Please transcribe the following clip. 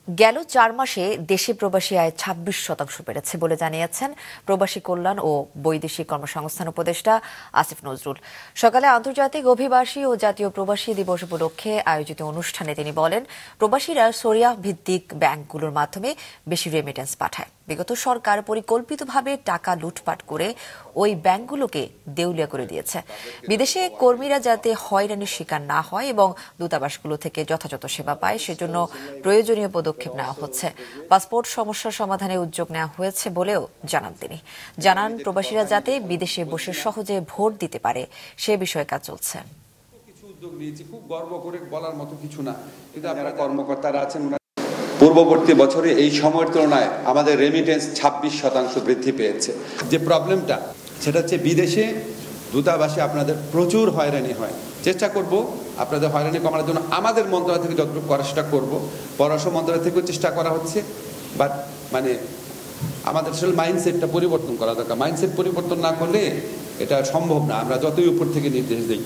গেল ৪ মাসে দেশে প্রবাসী আয় ২৬% বেড়েছে বলে জানিয়েছেন প্রবাসী কল্যাণ ও বৈদেশিক কর্মসংস্থান উপদেষ্টা আসিফ নজরুল। সকালে আন্তর্জাতিক অভিবাসী ও জাতীয় প্রবাসী দিবস উপলক্ষে আয়োজিত অনুষ্ঠানে তিনি বলেন, প্রবাসীরা শরিয়াহ ভিত্তিক ব্যাংকগুলোর মাধ্যমে বেশি রেমিটেন্স পাঠায়। বিগত সরকার পরিকল্পিতভাবে টাকা লুটপাট করে ওই ব্যাংকগুলোকে দেউলিয়া করে দিয়েছে। বিদেশে কর্মীরা যাতে হয়রানির শিকার না হয় এবং দূতাবাসগুলো থেকে যথাযথ সেবা পায় সেজন্য প্রয়োজনীয় পদক্ষেপ নেওয়া হচ্ছে। পাসপোর্ট সমস্যার সমাধানে উদ্যোগ নেওয়া হয়েছে বলেও জানান তিনি। জানান, প্রবাসীরা যাতে বিদেশে বসে সহজে ভোট দিতে পারে সে বিষয়ে কাজ চলছে। উদ্যোগ নিয়েছি, খুব গর্ব করে বলার মতো কিছু না, কিন্তু আপনারা কর্মকর্তারা আছেন, পূর্ববর্তী বছরে এই সময়ের তুলনায় আমাদের রেমিটেন্স ২৬% বৃদ্ধি পেয়েছে। যে প্রবলেমটা সেটা হচ্ছে বিদেশে দূতাবাসে আপনাদের প্রচুর হয়রানি হয়। চেষ্টা করব আপনাদের হয়রানি কমানোর জন্য আমাদের মন্ত্রণালয় থেকে যতটুকু করার সেটা করব। পররাষ্ট্র মন্ত্রণালয় থেকেও চেষ্টা করা হচ্ছে, বাট আমাদের আসলে মাইন্ডসেটটা পরিবর্তন করা দরকার। মাইন্ডসেট পরিবর্তন না করলে এটা সম্ভব না, আমরা যতই উপর থেকে নির্দেশ দিই।